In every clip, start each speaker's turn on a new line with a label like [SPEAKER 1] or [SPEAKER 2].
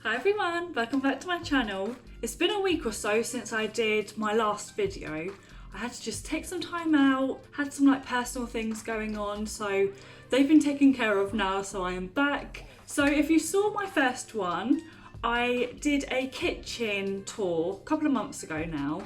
[SPEAKER 1] Hi everyone, welcome back to my channel. It's been a week or so since I did my last video. I had to just take some time out, had some personal things going on, so they've been taken care of now, so I am back. So if you saw my first one, I did a kitchen tour a couple of months ago now,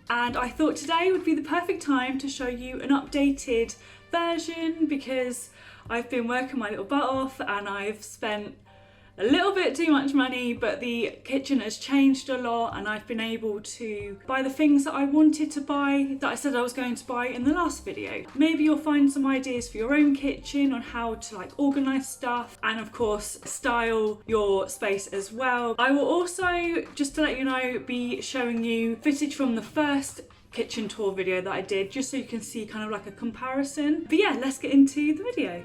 [SPEAKER 1] and I thought today would be the perfect time to show you an updated version because I've been working my little butt off and I've spent a little bit too much money, but the kitchen has changed a lot and I've been able to buy the things that I wanted to buy, that I said I was going to buy in the last video. Maybe you'll find some ideas for your own kitchen on how to organise stuff and of course style your space as well. I will also, just to let you know, be showing you footage from the first kitchen tour video that I did, just so you can see kind of like a comparison. But yeah, let's get into the video.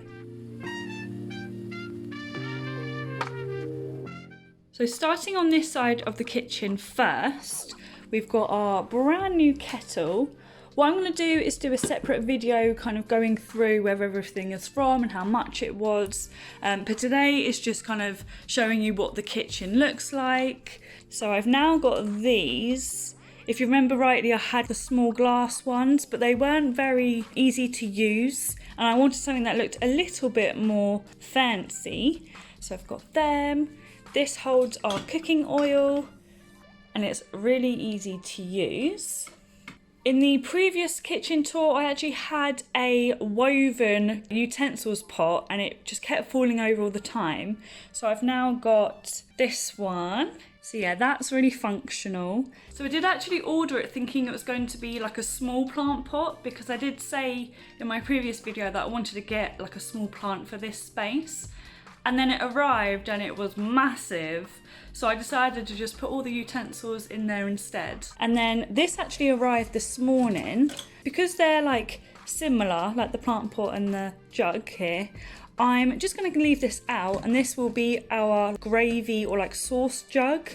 [SPEAKER 1] So starting on this side of the kitchen first, we've got our brand new kettle. What I'm going to do is do a separate video kind of going through where everything is from and how much it was. But today is just kind of showing you what the kitchen looks like. So I've now got these. If you remember rightly, I had the small glass ones, but they weren't very easy to use. And I wanted something that looked a little bit more fancy. So I've got them. This holds our cooking oil and it's really easy to use. In the previous kitchen tour, I actually had a woven utensils pot and it just kept falling over all the time. So I've now got this one. So yeah, that's really functional. So I did actually order it thinking it was going to be like a small plant pot because I did say in my previous video that I wanted to get like a small plant for this space. And then it arrived and it was massive. So I decided to just put all the utensils in there instead. And then this actually arrived this morning. Because they're similar, like the plant pot and the jug here, I'm just gonna leave this out and this will be our gravy or sauce jug.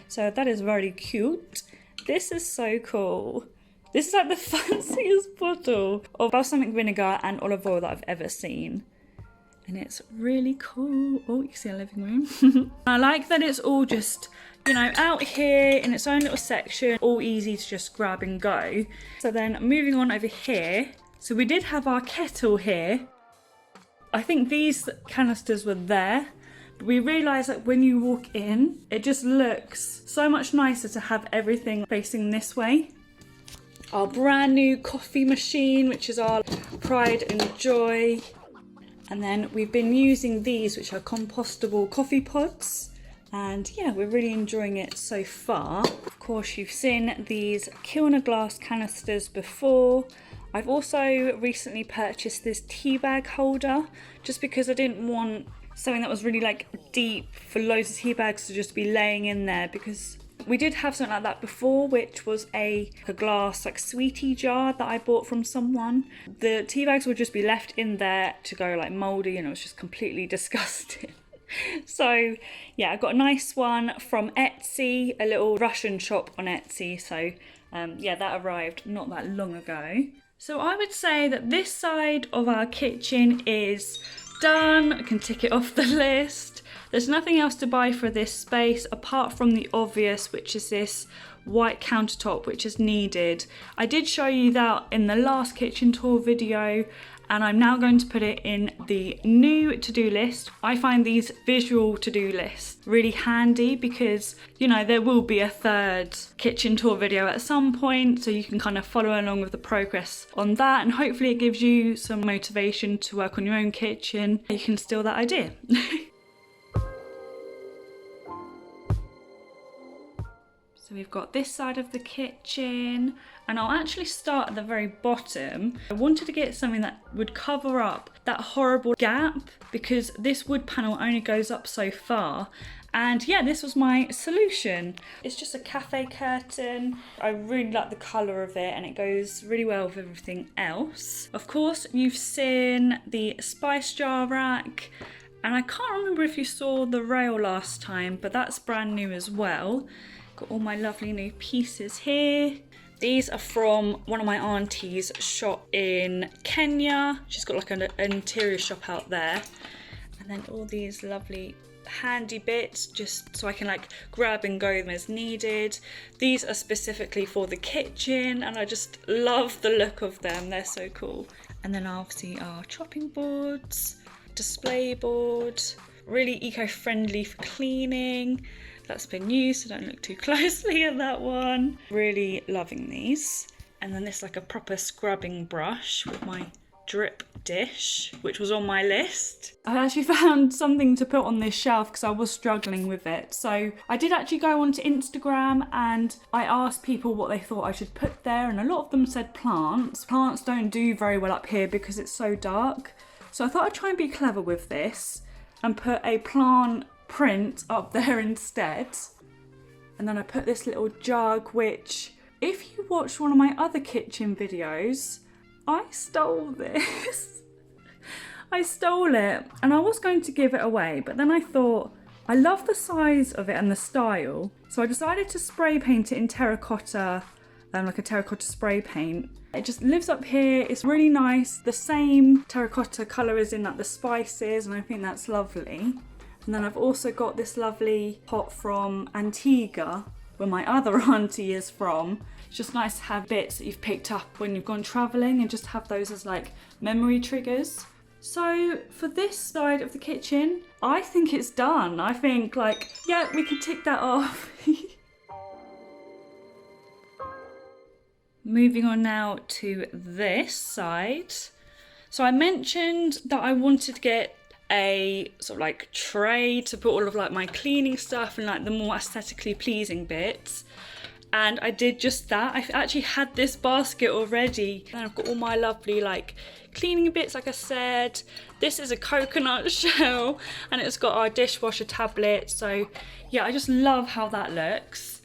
[SPEAKER 1] So that is very cute. This is so cool. This is the fanciest bottle of balsamic vinegar and olive oil that I've ever seen. And it's really cool. Oh, you can see our living room. I like that it's all just, out here in its own little section, all easy to just grab and go. So then moving on over here. So we did have our kettle here. I think these canisters were there. But we realised that when you walk in, it just looks so much nicer to have everything facing this way. Our brand new coffee machine, which is our pride and joy. And then we've been using these, which are compostable coffee pods. And yeah, we're really enjoying it so far. Of course, you've seen these Kilner glass canisters before. I've also recently purchased this tea bag holder, just because I didn't want something that was really deep for loads of tea bags to just be laying in there, because we did have something like that before, which was a glass sweetie jar that I bought from someone. The tea bags would just be left in there to go mouldy and it was just completely disgusting. So yeah, I got a nice one from Etsy, a little Russian shop on Etsy. So yeah, that arrived not that long ago. So I would say that this side of our kitchen is done. I can tick it off the list. There's nothing else to buy for this space apart from the obvious, which is this white countertop, which is needed. I did show you that in the last kitchen tour video, and I'm now going to put it in the new to-do list. I find these visual to-do lists really handy because, there will be a third kitchen tour video at some point, so you can kind of follow along with the progress on that, and hopefully it gives you some motivation to work on your own kitchen. You can steal that idea. So we've got this side of the kitchen, and I'll actually start at the very bottom. I wanted to get something that would cover up that horrible gap because this wood panel only goes up so far. And yeah, this was my solution. It's just a cafe curtain. I really like the colour of it and it goes really well with everything else. Of course, you've seen the spice jar rack. And I can't remember if you saw the rail last time, but that's brand new as well. Got all my lovely new pieces here. These are from one of my auntie's shop in Kenya. She's got an interior shop out there. And then all these lovely handy bits just so I can like grab and go them as needed. These are specifically for the kitchen and I just love the look of them, they're so cool. And then obviously our chopping boards, display board, really eco-friendly for cleaning. That's been used, so don't look too closely at that one. Really loving these. And then this like a proper scrubbing brush with my drip dish, which was on my list. I actually found something to put on this shelf because I was struggling with it. So I did actually go onto Instagram and I asked people what they thought I should put there, and a lot of them said plants. Plants don't do very well up here because it's so dark. So I thought I'd try and be clever with this and put a plant print up there instead. And then I put this little jug, which if you watched one of my other kitchen videos, I stole this. I stole it and I was going to give it away, but then I thought I love the size of it and the style, so I decided to spray paint it in terracotta, like a terracotta spray paint. It just lives up here, it's really nice. The same terracotta colour as in like the spices, and I think that's lovely. And then I've also got this lovely pot from Antigua, where my other auntie is from. It's just nice to have bits that you've picked up when you've gone travelling and just have those as like memory triggers. So for this side of the kitchen, I think it's done. I think like, yeah, we can tick that off. Moving on now to this side. So I mentioned that I wanted to get a sort of like tray to put all of like my cleaning stuff and like the more aesthetically pleasing bits. And I did just that. I've actually had this basket already. And I've got all my lovely like cleaning bits, like I said. This is a coconut shell and it's got our dishwasher tablet. So yeah, I just love how that looks.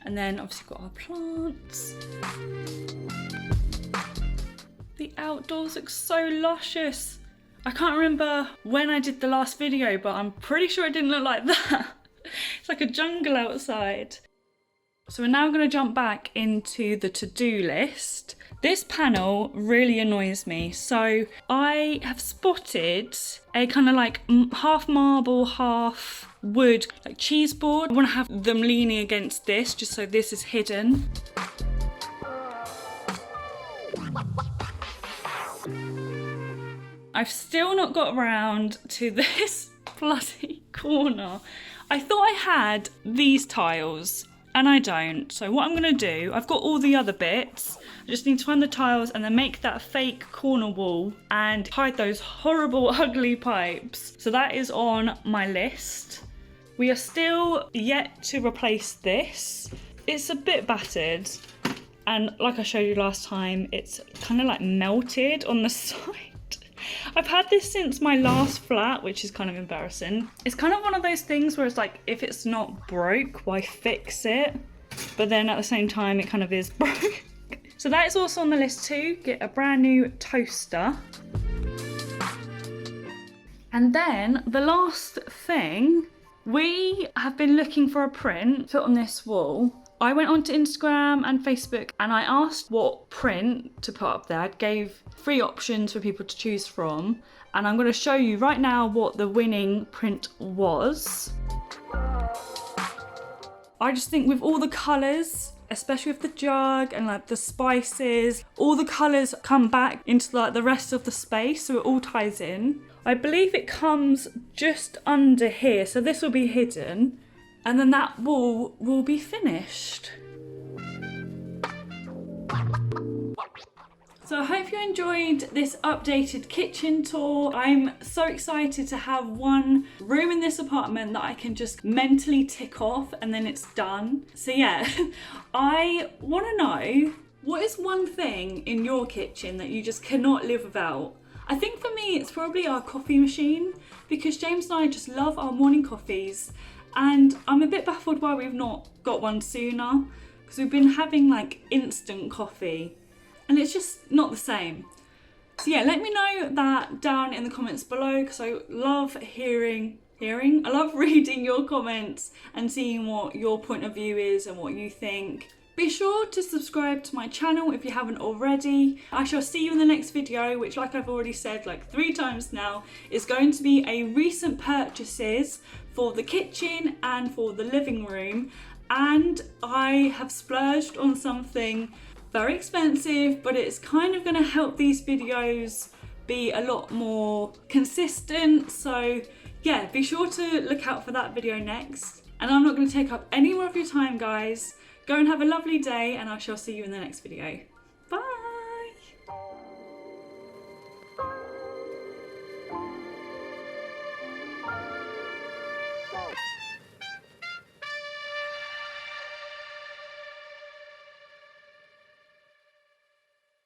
[SPEAKER 1] And then obviously got our plants. The outdoors look so luscious. I can't remember when I did the last video, but I'm pretty sure it didn't look like that. It's like a jungle outside. So we're now going to jump back into the to-do list. This panel really annoys me. So I have spotted a kind of like half marble, half wood, like cheese board. I want to have them leaning against this, just so this is hidden. I've still not got around to this bloody corner. I thought I had these tiles. And I don't. So what I'm going to do, I've got all the other bits. I just need to find the tiles and then make that fake corner wall and hide those horrible, ugly pipes. So that is on my list. We are still yet to replace this. It's a bit battered. And like I showed you last time, it's kind of like melted on the side. I've had this since my last flat, which is kind of embarrassing. It's kind of one of those things where it's like, if it's not broke, why fix it? But then at the same time, it kind of is broke. So that is also on the list too. Get a brand new toaster. And then the last thing, we have been looking for a print put on this wall. I went onto Instagram and Facebook and I asked what print to put up there. I gave 3 options for people to choose from, and I'm going to show you right now what the winning print was. I just think with all the colours, especially with the jug and like the spices, all the colours come back into like the rest of the space, so it all ties in. I believe it comes just under here, so this will be hidden. And then that wall will be finished. So I hope you enjoyed this updated kitchen tour. I'm so excited to have one room in this apartment that I can just mentally tick off and then it's done. So yeah, I want to know, what is one thing in your kitchen that you just cannot live without? I think for me it's probably our coffee machine, because James and I just love our morning coffees. And I'm a bit baffled why we've not got one sooner, because we've been having like instant coffee and it's just not the same. So yeah, let me know that down in the comments below, because I love I love reading your comments and seeing what your point of view is and what you think. Be sure to subscribe to my channel if you haven't already. I shall see you in the next video, which, like I've already said like 3 times now, is going to be a recent purchases for the kitchen and for the living room. And I have splurged on something very expensive, but it's kind of going to help these videos be a lot more consistent. So yeah, be sure to look out for that video next. And I'm not going to take up any more of your time, guys. Go and have a lovely day, and I shall see you in the next video.